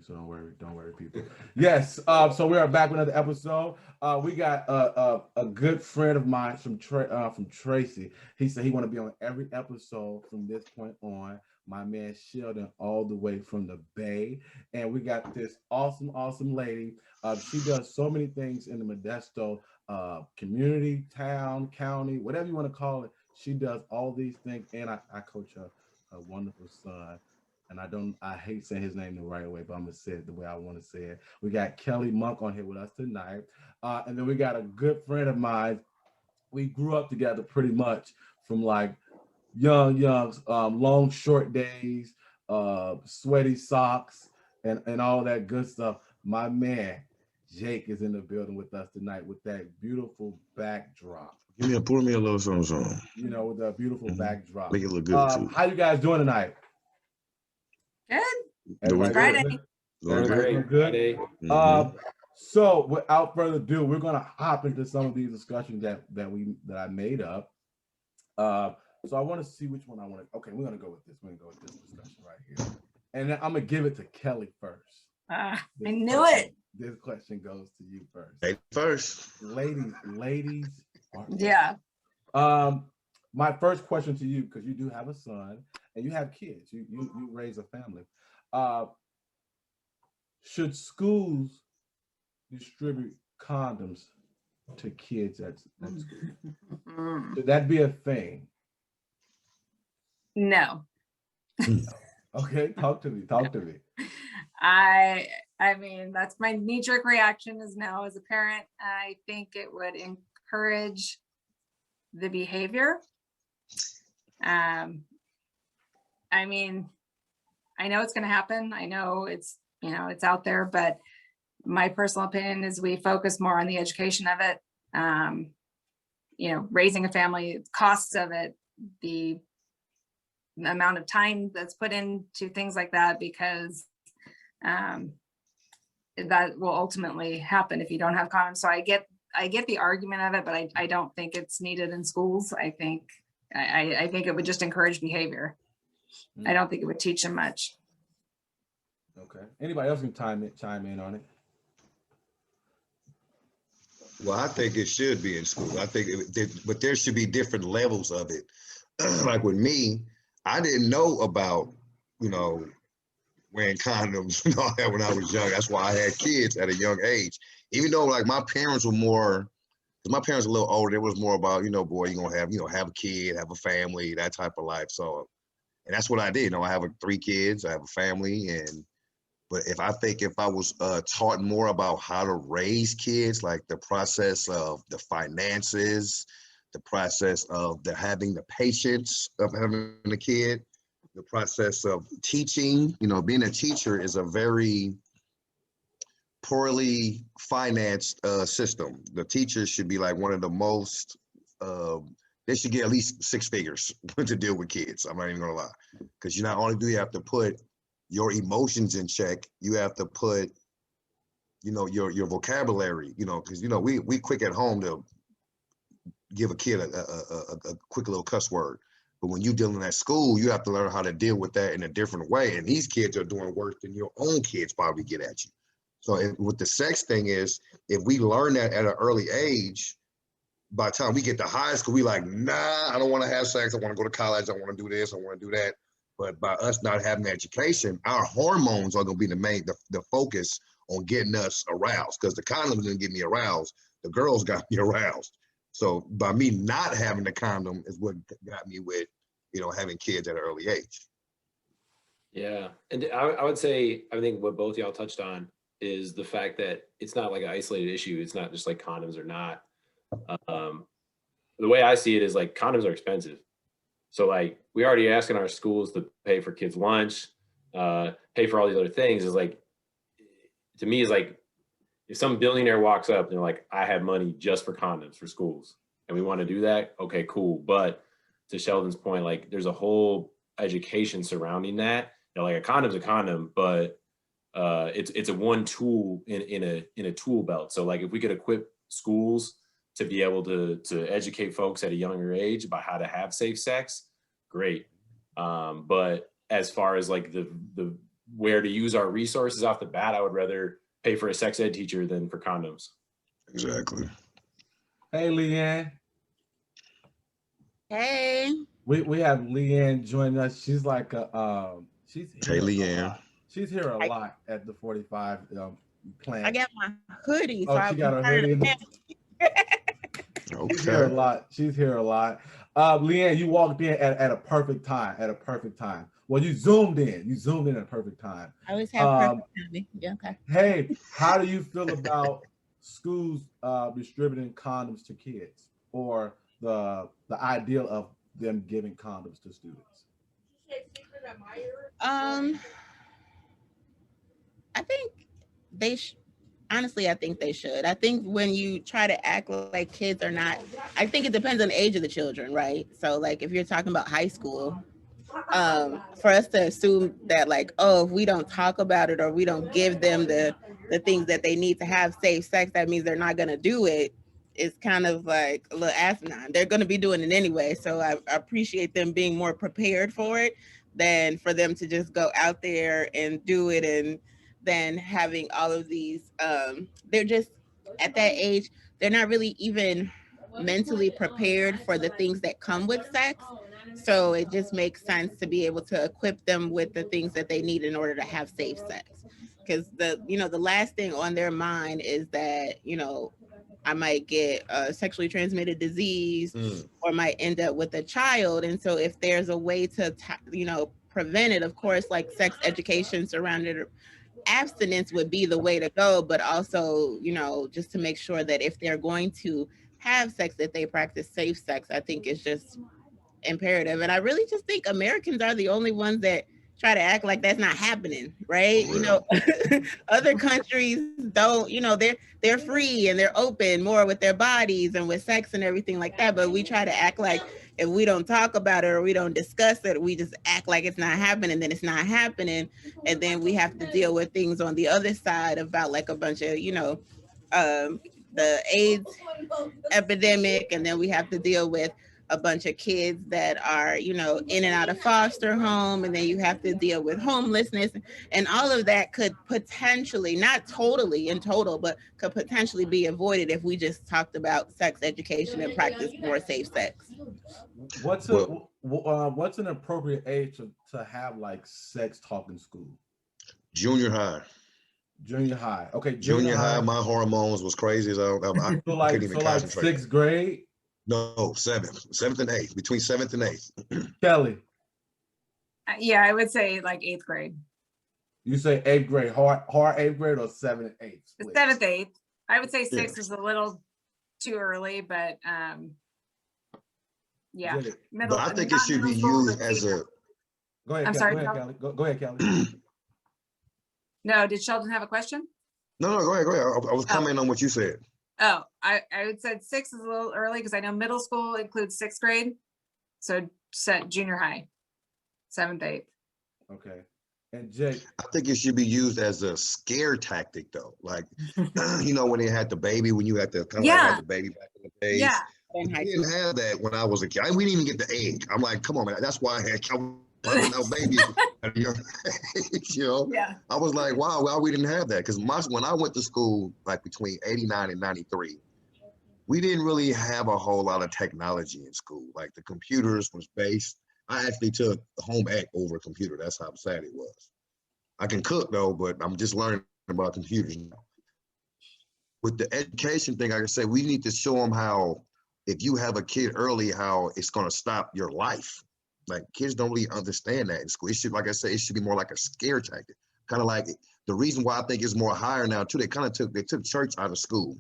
so don't worry, people. Yes, so we are back with another episode. We got a good friend of mine from Tracy. He said he want to be on every episode from this point on. My man Sheldon, all the way from the Bay, and we got this awesome lady. She does so many things in the Modesto community, town, county, whatever you want to call it. She does all these things, and I coach a wonderful son. And I hate saying his name the right way, but I'm gonna say it the way I want to say it. We got Kelly Monk on here with us tonight, and then we got a good friend of mine. We grew up together pretty much from like young, long, short days, sweaty socks, and all that good stuff. My man Jake is in the building with us tonight with that beautiful backdrop. Pour me a little something. You know, with a beautiful backdrop. Make it look good too. How you guys doing tonight? Good. Everybody Friday. Doing good. So without further ado, we're gonna hop into some of these discussions that I made up. So I want to see which one I want to. Okay, we're gonna go with this. We're gonna go with this discussion right here, and then I'm gonna give it to Kelly first. I knew it. This question goes to you first. Hey, first, ladies. Yeah. My first question to you, because you do have a son and you have kids, you raise a family. Should schools distribute condoms to kids at school? Should that be a thing? No. Okay, talk to me. I mean, that's my knee-jerk reaction is no. As a parent, I think it would encourage the behavior. I mean, I know it's going to happen. I know it's, it's out there, but my personal opinion is we focus more on the education of it. Raising a family, costs of it, the amount of time that's put into things like that, because that will ultimately happen if you don't have condoms. So I get the argument of it, but I don't think it's needed in schools. I think it would just encourage behavior. I don't think it would teach them much. Okay. Anybody else can chime in on it? Well, I think it should be in school. I think, but there should be different levels of it. Like with me, I didn't know about, wearing condoms and all that when I was young. That's why I had kids at a young age. Even though like my parents were more, because my parents were a little older, it was more about, boy, you're gonna have a kid, have a family, that type of life. So, and that's what I did. I have 3 kids, I have a family, but if I was taught more about how to raise kids, like the process of the finances, the process of having the patience of having a kid, the process of teaching, being a teacher is a very poorly financed system. The teachers should be like one of the most, they should get at least 6 figures to deal with kids. I'm not even gonna lie. Because not only do you have to put your emotions in check, you have to put, your vocabulary, because, we quick at home to give a kid a quick little cuss word. But when you're dealing at school, you have to learn how to deal with that in a different way. And these kids are doing worse than your own kids probably get at you. So with the sex thing is, if we learn that at an early age, by the time we get to high school, we like, nah, I don't want to have sex. I want to go to college. I want to do this. I want to do that. But by us not having education, our hormones are going to be the focus on getting us aroused, because the condom didn't get me aroused. The girls got me aroused. So by me not having the condom is what got me with, having kids at an early age. Yeah. And I would say, I think what both y'all touched on is the fact that it's not like an isolated issue. It's not just like condoms are not. The way I see it is like condoms are expensive. So like we already asking our schools to pay for kids' lunch, pay for all these other things. Is like, to me, is like, if some billionaire walks up and they're like, I have money just for condoms for schools, and we want to do that, okay, cool. But to Sheldon's point, like there's a whole education surrounding that. Like a condom's a condom, but it's a one tool in a tool belt. So like if we could equip schools to be able to educate folks at a younger age about how to have safe sex, great. But as far as like the where to use our resources off the bat, I would rather pay for a sex ed teacher than for condoms. Exactly. Hey, Leanne. Hey. We have Leanne joining us. She's like she's Hey, here a Leanne. lot. She's here a lot at the 45 plant. I got my hoodie. Oh, so she got her hoodie. She's here a Okay. lot. She's here a lot. Leanne, you walked in at a perfect time. At a perfect time. Well, you zoomed in. You zoomed in at a perfect time. I always have perfect timing. Yeah, okay. Hey, how do you feel about schools distributing condoms to kids, or the ideal of them giving condoms to students? I think they honestly, I think they should. I think when you try to act like kids are not, I think it depends on the age of the children, right? So like if you're talking about high school, for us to assume that like, oh, if we don't talk about it or we don't give them the things that they need to have safe sex, that means they're not going to do it. It's kind of like a little asinine. They're going to be doing it anyway. So I appreciate them being more prepared for it than for them to just go out there and do it. And then having all of these, they're just at that age, they're not really even mentally prepared for the things that come with sex. So it just makes sense to be able to equip them with the things that they need in order to have safe sex. Because the last thing on their mind is that, I might get a sexually transmitted disease or might end up with a child. And so if there's a way to, prevent it, of course, like sex education surrounded abstinence would be the way to go, but also, just to make sure that if they're going to have sex, that they practice safe sex, I think is just imperative. And I really just think Americans are the only ones that try to act like that's not happening, right? Other countries don't, they're free and they're open more with their bodies and with sex and everything like that. But we try to act like if we don't talk about it or we don't discuss it, we just act like it's not happening, then it's not happening. And then we have to deal with things on the other side about like a bunch of, the AIDS epidemic. And then we have to deal with a bunch of kids that are, in and out of foster home. And then you have to deal with homelessness, and all of that could potentially, not totally in total, but could potentially be avoided if we just talked about sex education and practice more safe sex. What's an appropriate age to have like sex talk in school? Junior high. Junior high. Okay. Junior high, my hormones was crazy as I couldn't even concentrate. 6th grade? No, seventh and eighth, between 7th and 8th. Kelly. Yeah, I would say like 8th grade. You say 8th grade, hard 8th grade, or 7th and 8th? 7th, 8th. I would say 6th is a little too early, but yeah. But I think it should be used as a. Go ahead. I'm Kelly. sorry. Go ahead, Kelly. No, did Sheldon have a question? No, go ahead. I was commenting on what you said. Oh, I would say 6 is a little early because I know middle school includes 6th grade. So junior high, 7th, 8th. Okay. And Jake. I think it should be used as a scare tactic though. Like, when they had the baby, when you had to kind of have the baby back in the days. Yeah. We didn't have that when I was a kid. We didn't even get the egg. I'm like, come on, man. That's why I had no baby. Yeah. I was like, wow, well, we didn't have that. Because when I went to school, like between 89 and 93, we didn't really have a whole lot of technology in school. Like the computers was based. I actually took home ec over a computer. That's how sad it was. I can cook though, but I'm just learning about computers now. With the education thing, like I said, we need to show them how, if you have a kid early, how it's going to stop your life. Like kids don't really understand that in school. It should, like I said, it should be more like a scare tactic. Kind of like the reason why I think it's more higher now too. They took church out of school.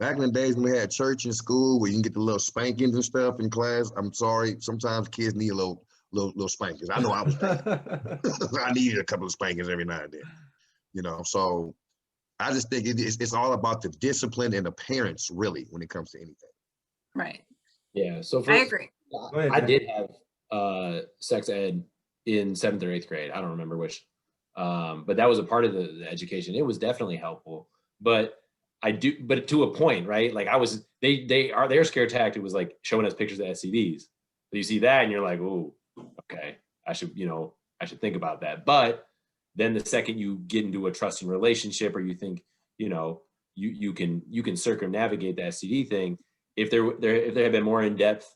Back in the days when we had church in school, where you can get the little spankings and stuff in class. I'm sorry, sometimes kids need a little spankings. I know I was. I needed a couple of spankings every now and then. So I just think it's all about the discipline and the parents, really, when it comes to anything. Right. Yeah. So I agree. I did have sex ed in 7th or 8th grade. I don't remember which, but that was a part of the education. It was definitely helpful, but to a point, right? Like their scare tactic was like showing us pictures of STDs. So you see that and you're like, oh, okay, I should think about that. But Then the second you get into a trusting relationship, or you think, you know, you can circumnavigate the STD thing. If there had been more in depth,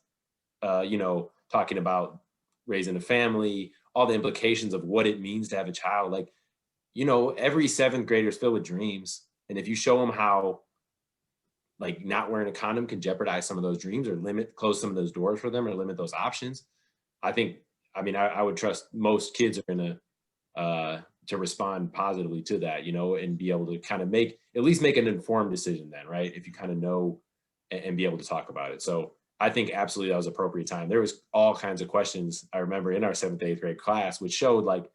you know, talking about raising a family, all the implications of what it means to have a child, like, you know, every seventh grader is filled with dreams, and if you show them how, like, not wearing a condom can jeopardize some of those dreams, or close some of those doors for them, or limit those options, I would trust most kids are gonna to respond positively to that, you know, and be able to kind of at least make an informed decision then, right? If you kind of know and be able to talk about it. So I think absolutely that was appropriate time. There was all kinds of questions I remember in our 7th, 8th grade class, which showed like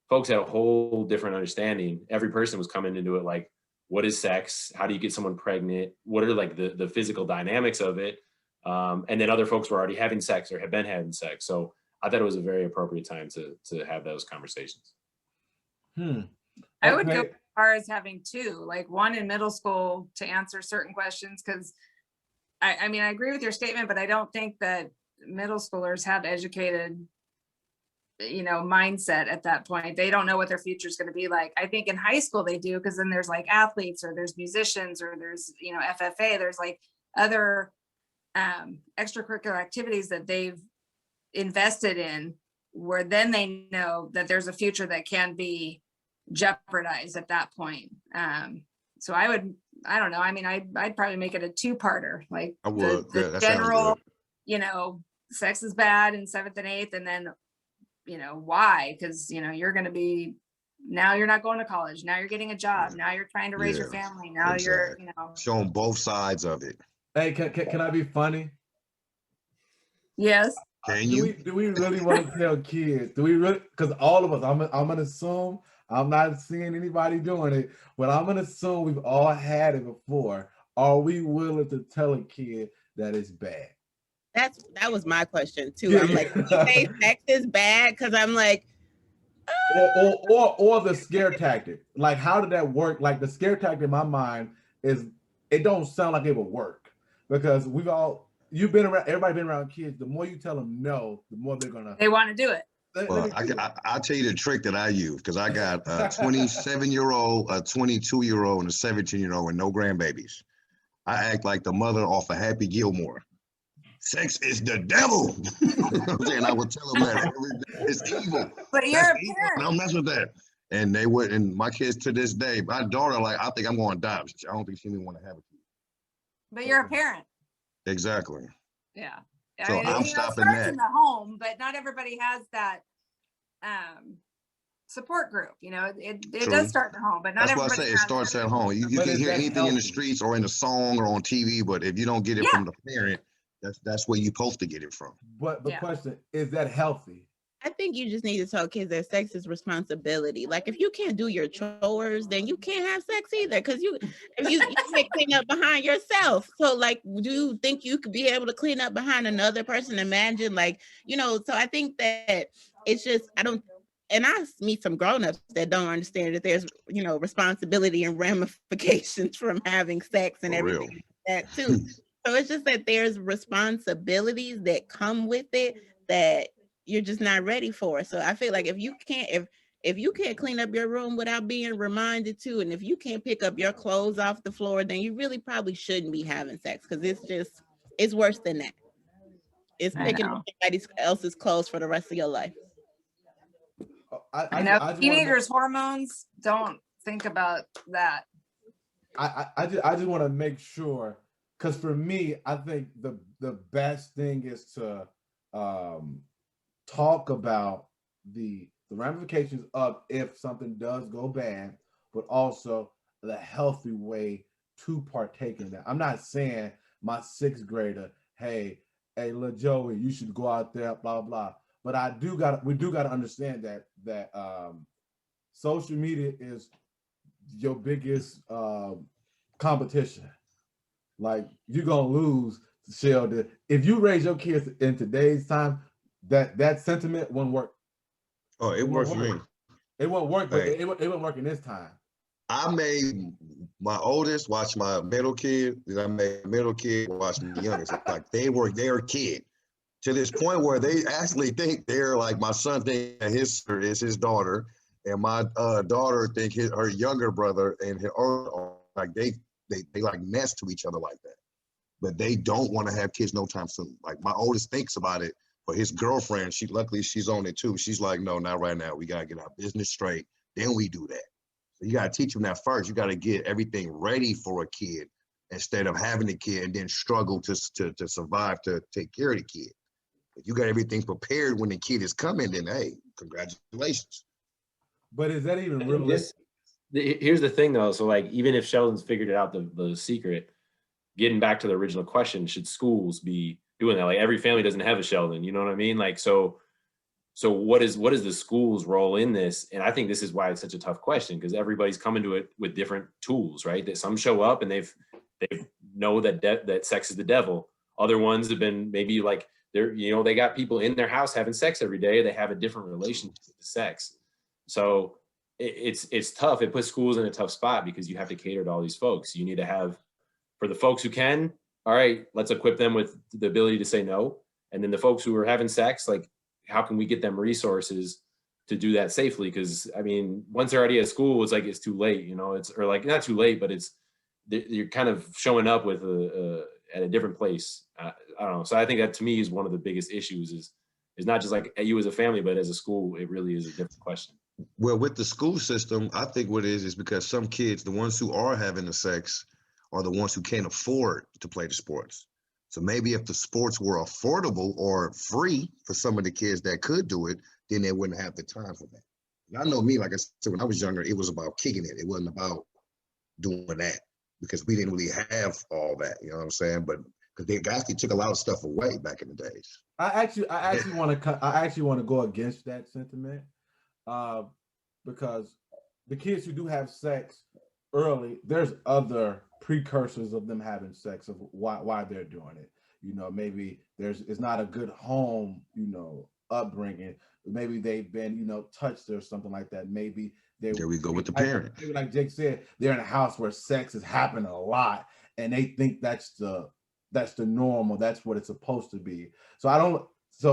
folks had a whole different understanding. Every person was coming into it like, what is sex? How do you get someone pregnant? What are like the physical dynamics of it? And then other folks were already having sex or had been having sex. So I thought it was a very appropriate time to have those conversations. I would go as far as having two, like one in middle school to answer certain questions, because I mean, I agree with your statement, but I don't think that middle schoolers have educated, you know, mindset at that point. They don't know what their future is going to be like. I think in high school they do, because then there's like athletes, or there's musicians, or there's, you know, FFA, there's like other extracurricular activities that they've invested in, where then they know that there's a future that can be jeopardized at that point. So I don't know. I mean, I'd probably make it a 2-parter, like I would. the That sounds general, good. you know, sex is bad in 7th and 8th, and then, you know, why? Because, you know, you're going to be, now you're not going to college. Now you're getting a job. Now you're trying to raise your family. Now you're, you know. Showing both sides of it. Hey, can I be funny? Yes. Can you? Do we really want to tell kids? Do we really? Because all of us, I'm gonna assume, I'm not seeing anybody doing it, but I'm gonna assume we've all had it before. Are we willing to tell a kid that it's bad? That was my question too. I'm like, you say sex is bad? Because I'm like, or the scare tactic. Like, how did that work? Like, the scare tactic in my mind is, it don't sound like it would work, because you've been around, everybody been around kids. The more you tell them no, the more they want to do it. Well, I'll tell you the trick that I use, because I got a 27-year-old, a 22-year-old, and a 17-year-old with no grandbabies. I act like the mother off of Happy Gilmore. Sex is the devil. I'm saying, I would tell them that it's evil. But you're a parent. Don't mess with that. And they would, and my kids to this day, my daughter, like, I think I'm going to die. I don't think she even want to have a kid. But you're a parent. Exactly. Yeah. So I mean, I'm stopping that. in the home, but not everybody has that support group. You know, it does start in the home, but not everybody. That's why I say it starts at home. You can hear anything in the streets or in a song or on TV, but if you don't get it from the parent, that's where you're supposed to get it from. But the question is, that healthy? I think you just need to tell kids that sex is responsibility. Like, if you can't do your chores, then you can't have sex either. Because you can't clean up behind yourself. So, like, do you think you could be able to clean up behind another person? Imagine, like, you know. So I think that it's just, and I meet some grown-ups that don't understand that there's, you know, responsibility and ramifications from having sex and everything like that too. So it's just that there's responsibilities that come with it that you're just not ready for. So I feel like if you can't clean up your room without being reminded to, and if you can't pick up your clothes off the floor, then you really probably shouldn't be having sex, because it's worse than that. It's picking up somebody else's clothes for the rest of your life. I know teenagers' hormones, don't think about that. I just want to make sure, because for me, I think the best thing is to talk about the ramifications of if something does go bad, but also the healthy way to partake in that. I'm not saying my 6th grader, hey, little Joey, you should go out there, blah, blah. But we do got to understand that social media is your biggest competition. Like, you're gonna lose, Sheldon. If you raise your kids in today's time, that sentiment won't work. Oh, it worked for me. It won't work, but it won't work in this time. I made my oldest watch my middle kid, then I made middle kid watch my youngest. Like, they were their kid, to this point where they actually think they're like, my son thinks that his sister is his daughter, And my daughter think her younger brother and her like they like nest to each other like that. But they don't want to have kids no time soon. Like my oldest thinks about it, but his girlfriend, luckily she's on it too. She's like, no, not right now. We gotta get our business straight. Then we do that. So you gotta teach them that first. You gotta get everything ready for a kid instead of having a kid and then struggle to survive to take care of the kid. If you got everything prepared when the kid is coming, then hey, congratulations. But is that even realistic? Here's the thing though. So like, even if Sheldon's figured it out, the secret, getting back to the original question, should schools be doing that? Like every family doesn't have a Sheldon, you know what I mean? Like, so what is the school's role in this? And I think this is why it's such a tough question, because everybody's coming to it with different tools, right? That some show up and they know that sex is the devil. Other ones have been maybe like they got people in their house having sex every day. They have a different relationship to sex. So it's tough. It puts schools in a tough spot because you have to cater to all these folks. You need to have, for the folks who can, all right, let's equip them with the ability to say no. And then the folks who are having sex, like, how can we get them resources to do that safely? Because I mean, once they're already at school, it's like, it's too late, or like not too late, but you're kind of showing up with at a different place. I don't know. So I think that to me is one of the biggest issues is not just like you as a family, but as a school, it really is a different question. Well, with the school system, I think what it is because some kids, the ones who are having the sex, are the ones who can't afford to play the sports. So maybe if the sports were affordable or free for some of the kids that could do it, then they wouldn't have the time for that. And I know me, like I said, when I was younger, it was about kicking it. It wasn't about doing that because we didn't really have all that, you know what I'm saying? But because they actually took a lot of stuff away back in the days. I actually want to go against that sentiment, because the kids who do have sex early, there's other precursors of them having sex of why they're doing it. Maybe it's not a good home, upbringing. Maybe they've been, touched or something like that. Maybe there we go with the parent. Maybe like Jake said, they're in a house where sex is happening a lot, and they think that's the normal. That's what it's supposed to be. So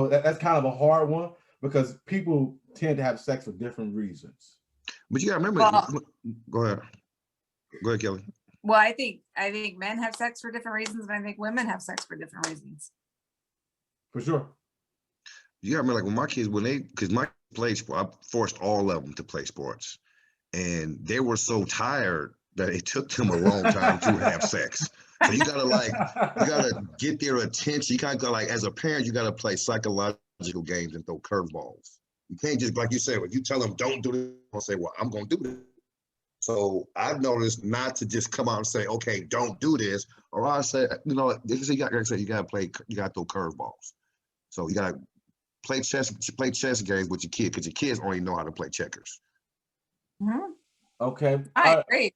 that's kind of a hard one because people tend to have sex for different reasons. But you gotta remember. Go ahead, Kelly. Well, I think men have sex for different reasons, and I think women have sex for different reasons. For sure. You gotta remember, like when my kids, because my played sport, I forced all of them to play sports, and they were so tired that it took them a long time to have sex. So you gotta get their attention. You kind of like, as a parent, you gotta play psychological games and throw curveballs. You can't just, like you said, when you tell them don't do this, I'll say, well, I'm gonna do this. So I've noticed not to just come out and say, okay, don't do this, or I say, you gotta throw curveballs. So you gotta play chess games with your kid because your kids only know how to play checkers. Mm-hmm. Okay. I agree.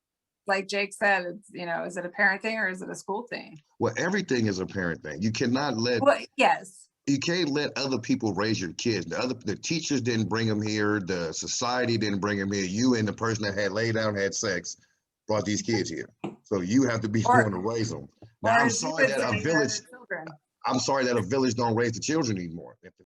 Like Jake said, it's, is it a parent thing or is it a school thing? Well, everything is a parent thing. You cannot let. Well, yes. You can't let other people raise your kids. The teachers didn't bring them here. The society didn't bring them here. You and the person that had laid down, had sex, brought these kids here. So you have to be the one to raise them. Now, I'm sorry that a village don't raise the children anymore.